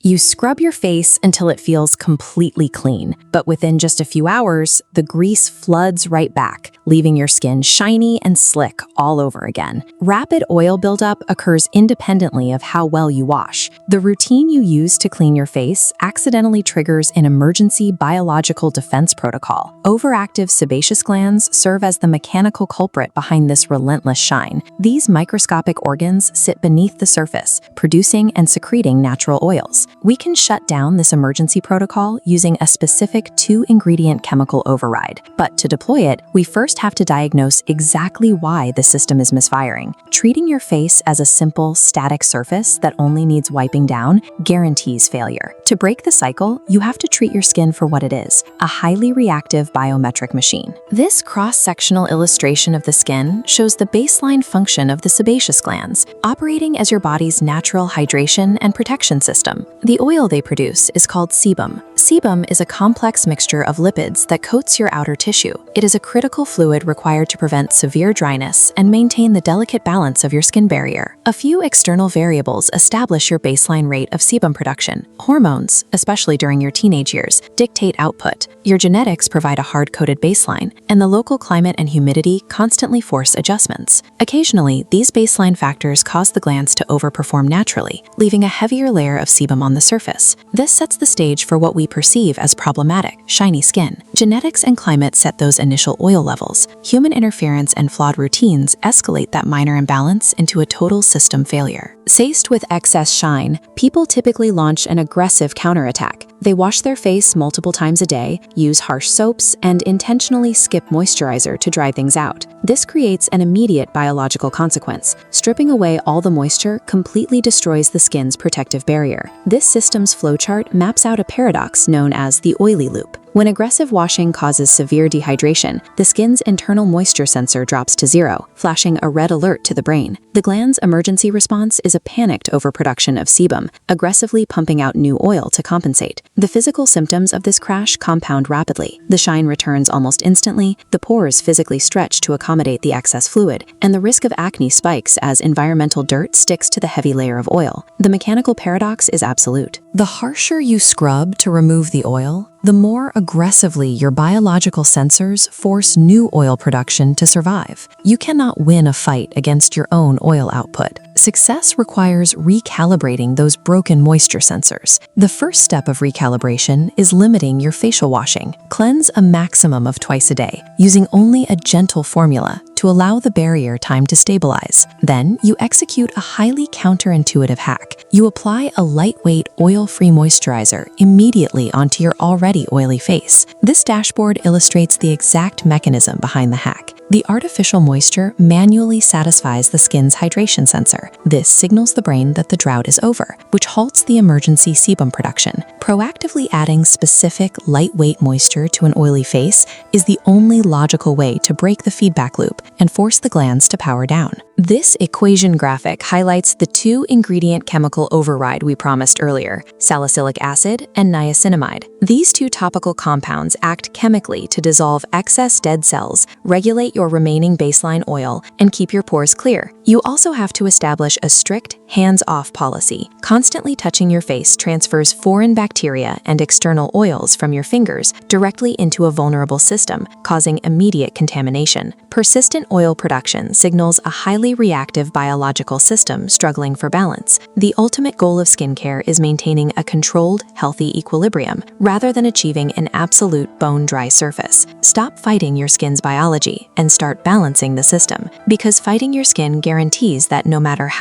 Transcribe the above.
You scrub your face until it feels completely clean, but within just a few hours, the grease floods right back, leaving your skin shiny and slick all over again. Rapid oil buildup occurs independently of how well you wash. The routine you use to clean your face accidentally triggers an emergency biological defense protocol. Overactive sebaceous glands serve as the mechanical culprit behind this relentless shine. These microscopic organs sit beneath the surface, producing and secreting natural oils. We can shut down this emergency protocol using a specific 2-ingredient chemical override. But to deploy it, we first have to diagnose exactly why the system is misfiring. Treating your face as a simple, static surface that only needs wiping down guarantees failure. To break the cycle, you have to treat your skin for what it is, a highly reactive biometric machine. This cross-sectional illustration of the skin shows the baseline function of the sebaceous glands, operating as your body's natural hydration and protection system. The oil they produce is called sebum. Sebum is a complex mixture of lipids that coats your outer tissue. It is a critical fluid required to prevent severe dryness and maintain the delicate balance of your skin barrier. A few external variables establish your baseline rate of sebum production. Hormones, especially during your teenage years, dictate output. Your genetics provide a hard-coded baseline, and the local climate and humidity constantly force adjustments. Occasionally, these baseline factors cause the glands to overperform naturally, leaving a heavier layer of sebum on the surface. This sets the stage for what we perceive as problematic, shiny skin. Genetics and climate set those initial oil levels. Human interference and flawed routines escalate that minor imbalance into a total system failure. Faced with excess shine, people typically launch an aggressive counterattack. They wash their face multiple times a day, use harsh soaps, and intentionally skip moisturizer to dry things out. This creates an immediate biological consequence. Stripping away all the moisture completely destroys the skin's protective barrier. This system's flowchart maps out a paradox known as the oily loop. When aggressive washing causes severe dehydration, the skin's internal moisture sensor drops to zero, flashing a red alert to the brain. The gland's emergency response is a panicked overproduction of sebum, aggressively pumping out new oil to compensate. The physical symptoms of this crash compound rapidly. The shine returns almost instantly, the pores physically stretch to accommodate the excess fluid, and the risk of acne spikes as environmental dirt sticks to the heavy layer of oil. The mechanical paradox is absolute. The harsher you scrub to remove the oil, the more aggressively your biological sensors force new oil production to survive. You cannot win a fight against your own oil output. Success requires recalibrating those broken moisture sensors. The first step of recalibration is limiting your facial washing. Cleanse a maximum of twice a day, using only a gentle formula to allow the barrier time to stabilize. Then, you execute a highly counterintuitive hack. You apply a lightweight, oil-free moisturizer immediately onto your already oily face. This dashboard illustrates the exact mechanism behind the hack. The artificial moisture manually satisfies the skin's hydration sensor. This signals the brain that the drought is over, which halts the emergency sebum production. Proactively adding specific, lightweight moisture to an oily face is the only logical way to break the feedback loop and force the glands to power down. This equation graphic highlights the 2-ingredient chemical override we promised earlier, salicylic acid and niacinamide. These two topical compounds act chemically to dissolve excess dead cells, regulate your remaining baseline oil, and keep your pores clear. You also have to establish a strict hands-off policy. Constantly touching your face transfers foreign bacteria and external oils from your fingers directly into a vulnerable system, causing immediate contamination. Persistent oil production signals a highly reactive biological system struggling for balance. The ultimate goal of skincare is maintaining a controlled, healthy equilibrium, rather than achieving an absolute bone-dry surface. Stop fighting your skin's biology and start balancing the system, because fighting your skin guarantees that no matter how